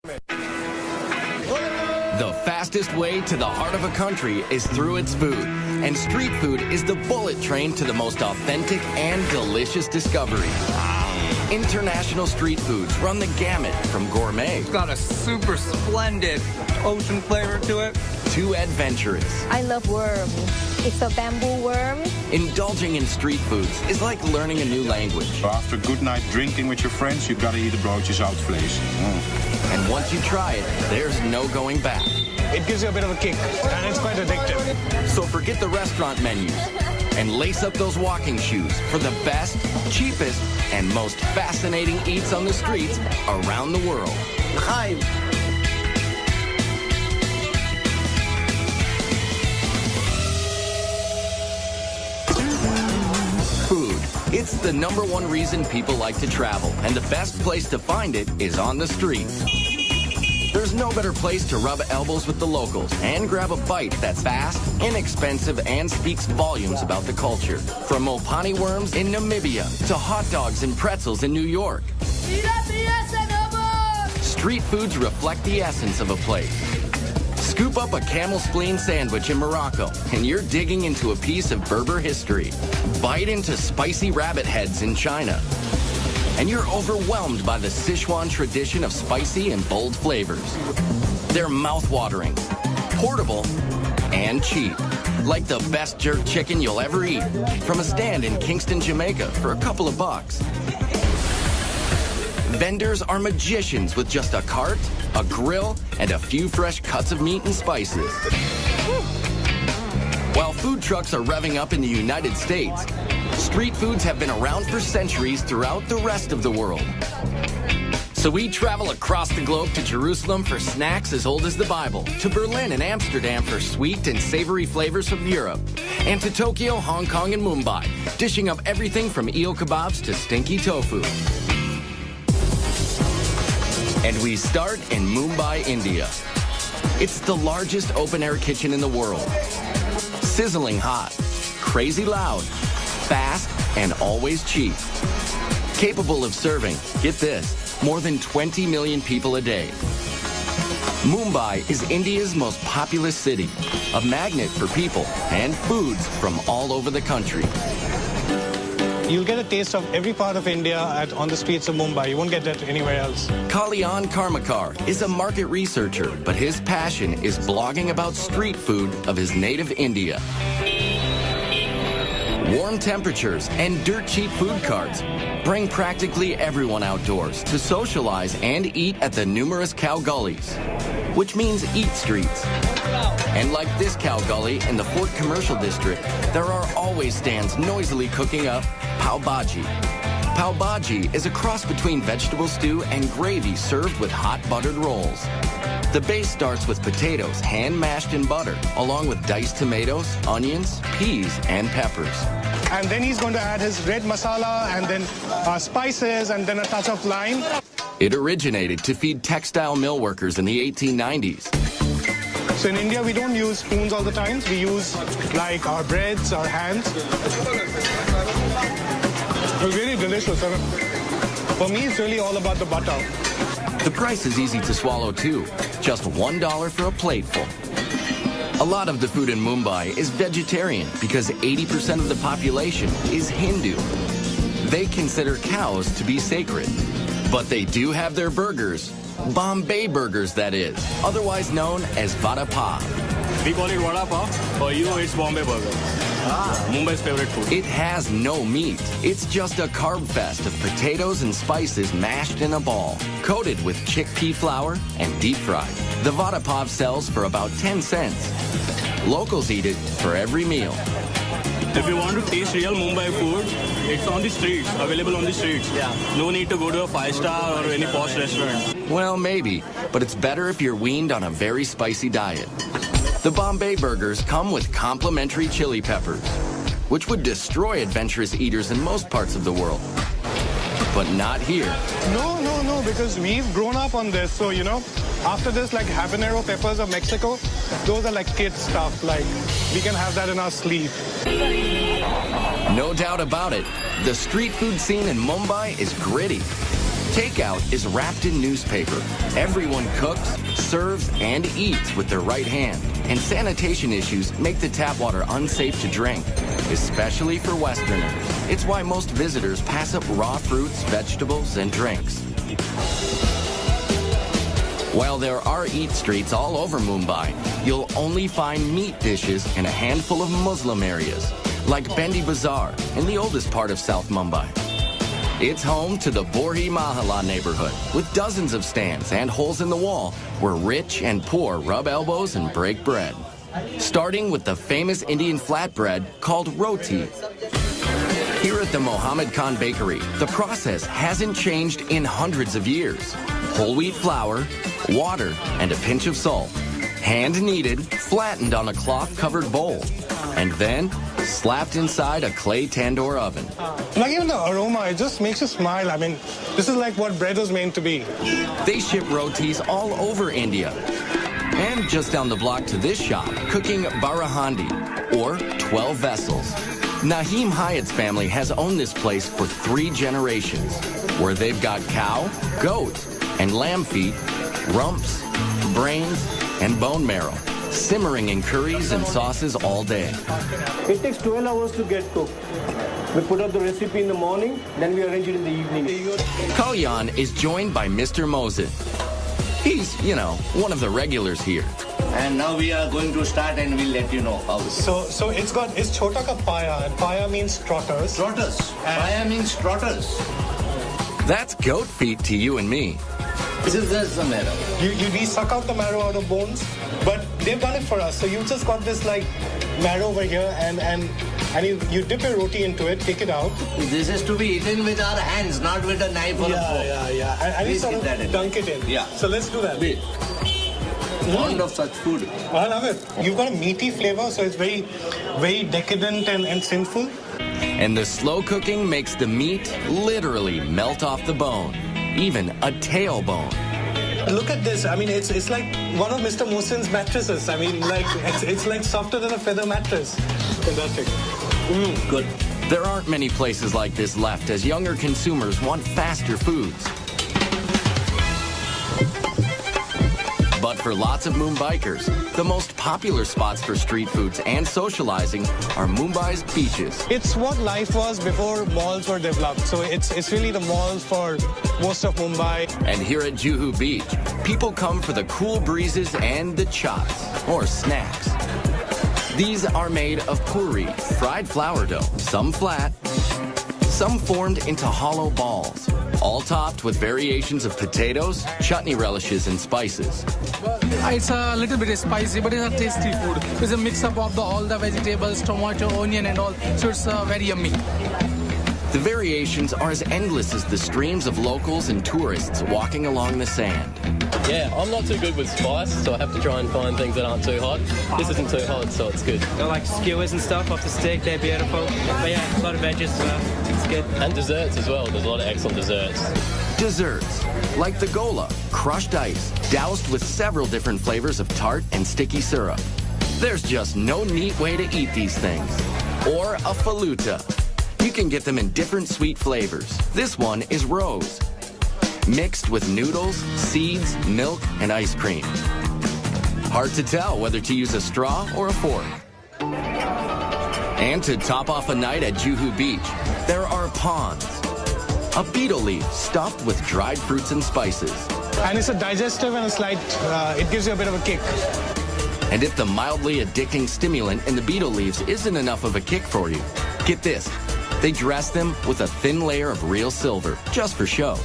The fastest way to the heart of a country is through its food. And street food is the bullet train to the most authentic and delicious discovery. International street foods run the gamut from gourmet. It's got a super splendid ocean flavor to it. To adventurous. I love worms. It's a bamboo worm. Indulging in street foods is like learning a new language. After a good night drinking with your friends, you gotta eat a broodje zoutvlees. And once you try it, there's no going back. It gives you a bit of a kick, and it's quite addictive. So forget the restaurant menus and lace up those walking shoes for the best, cheapest, and most fascinating eats on the streets around the world. Hi. Food. It's the #1 reason people like to travel, and the best place to find it is on the streets. There's no better place to rub elbows with the locals and grab a bite that's fast, inexpensive, and speaks volumes about the culture. From Mopani worms in Namibia to hot dogs and pretzels in New York. Street foods reflect the essence of a place. Scoop up a camel spleen sandwich in Morocco, and you're digging into a piece of Berber history. Bite into spicy rabbit heads in China, and you're overwhelmed by the Sichuan tradition of spicy and bold flavors. They're mouth-watering, portable, and cheap. Like the best jerk chicken you'll ever eat from a stand in Kingston, Jamaica for a couple of bucks. Vendors are magicians with just a cart, a grill, and a few fresh cuts of meat and spices. While food trucks are revving up in the United States, street foods have been around for centuries throughout the rest of the world. So we travel across the globe to Jerusalem for snacks as old as the Bible, to Berlin and Amsterdam for sweet and savory flavors from Europe, and to Tokyo, Hong Kong, and Mumbai, dishing up everything from eel kebabs to stinky tofu. And we start in Mumbai, India. It's the largest open-air kitchen in the world. Sizzling hot, crazy loud, fast, and always cheap. Capable of serving, get this, more than 20 million people a day. Mumbai is India's most populous city, a magnet for people and foods from all over the country. You'll get a taste of every part of India on the streets of Mumbai. You won't get that anywhere else. Kalyan Karmakar is a market researcher, but his passion is blogging about street food of his native India. Warm temperatures and dirt-cheap food carts bring practically everyone outdoors to socialize and eat at the numerous cow gullies, which means eat streets. And like this cow gully in the Fort Commercial District, there are always stands noisily cooking up pav bhaji. Pav bhaji is a cross between vegetable stew and gravy served with hot buttered rolls. The base starts with potatoes hand-mashed in butter, along with diced tomatoes, onions, peas, and peppers. And then he's going to add his red masala and then spices and then a touch of lime. It originated to feed textile mill workers in the 1890s. So in India, we don't use spoons all the time. We use like our breads, our hands. It's really delicious. For me, it's really all about the butter. The price is easy to swallow too, just $1 for a plateful. A lot of the food in Mumbai is vegetarian because 80% of the population is Hindu. They consider cows to be sacred, but they do have their burgers. Bombay burgers, that is, otherwise known as vada pav. We call it vada pav. For you, it's Bombay burger. Mumbai's favorite food. It has no meat. It's just a carb fest of potatoes and spices mashed in a ball, coated with chickpea flour and deep fried. The vada pav sells for about 10 cents. Locals eat it for every meal. If you want to taste real Mumbai food, it's on the streets, available on the streets. Yeah. No need to go to a 5-star or any posh restaurant. Well, maybe, but it's better if you're weaned on a very spicy diet. The Bombay burgers come with complimentary chili peppers, which would destroy adventurous eaters in most parts of the world. But not here. No, because we've grown up on this. So, you know, after this, like habanero peppers of Mexico, those are like kid stuff. Like, we can have that in our sleeve. No doubt about it, the street food scene in Mumbai is gritty. Takeout is wrapped in newspaper. Everyone cooks, serves, and eats with their right hand. And sanitation issues make the tap water unsafe to drink, especially for Westerners. It's why most visitors pass up raw fruits, vegetables, and drinks. While there are eat streets all over Mumbai, you'll only find meat dishes in a handful of Muslim areas, like Bendi Bazaar in the oldest part of South Mumbai. It's home to the Borhi Mahalla neighborhood, with dozens of stands and holes in the wall where rich and poor rub elbows and break bread. Starting with the famous Indian flatbread called roti. Here at the Mohammed Khan Bakery, the process hasn't changed in hundreds of years. Whole wheat flour, water, and a pinch of salt. Hand-kneaded, flattened on a cloth-covered bowl, and then slapped inside a clay tandoor oven. Like even the aroma, it just makes you smile. I mean, this is like what bread was meant to be. They ship rotis all over India. And just down the block to this shop, cooking barahandi, or 12 vessels. Naheem Hyatt's family has owned this place for 3 generations, where they've got cow, goat, and lamb feet, rumps, brains, and bone marrow, simmering in curries and sauces all day. It takes 12 hours to get cooked. We put up the recipe in the morning, then we arrange it in the evening. Kalyan is joined by Mr. Mohsin. He's, one of the regulars here. And now we are going to start and we'll let you know how. So it's chota ka paya, and paya means trotters. Trotters. Paya means trotters. That's goat feet to you and me. This is the marrow. We suck out the marrow out of bones, but they've done it for us. So you just got this like marrow over here, and you dip your roti into it, take it out. This is to be eaten with our hands, not with a knife or a fork. Yeah. And you sort of dunk it in. Yeah. So let's do that. Fond of such food. I love it. You've got a meaty flavor, so it's very, very decadent and sinful. And the slow cooking makes the meat literally melt off the bone, even a tailbone. Look at this. I mean, it's like one of Mr. Mohsin's mattresses. I mean, like it's like softer than a feather mattress. Fantastic. Good. There aren't many places like this left as younger consumers want faster foods. But for lots of Mumbaikers, the most popular spots for street foods and socializing are Mumbai's beaches. It's what life was before malls were developed. So it's really the malls for most of Mumbai. And here at Juhu Beach, people come for the cool breezes and the chots, or snacks. These are made of puri, fried flour dough, some flat, some formed into hollow balls, all topped with variations of potatoes, chutney relishes, and spices. It's a little bit spicy, but it's a tasty food. It's a mix-up of all the vegetables, tomato, onion, and all, so it's very yummy. The variations are as endless as the streams of locals and tourists walking along the sand. Yeah, I'm not too good with spice, so I have to try and find things that aren't too hot. This isn't too hot, so it's good. Got like skewers and stuff off the stick, they're beautiful. But yeah, a lot of veggies as well, it's good. And desserts as well, there's a lot of excellent desserts. Desserts, like the gola, crushed ice, doused with several different flavors of tart and sticky syrup. There's just no neat way to eat these things. Or a faluta. You can get them in different sweet flavors. This one is rose, mixed with noodles, seeds, milk, and ice cream. Hard to tell whether to use a straw or a fork. And to top off a night at Juhu Beach, there are prawns, a beetle leaf stuffed with dried fruits and spices. And it's a digestive and a slight, it gives you a bit of a kick. And if the mildly addicting stimulant in the beetle leaves isn't enough of a kick for you, get this. They dress them with a thin layer of real silver, just for show.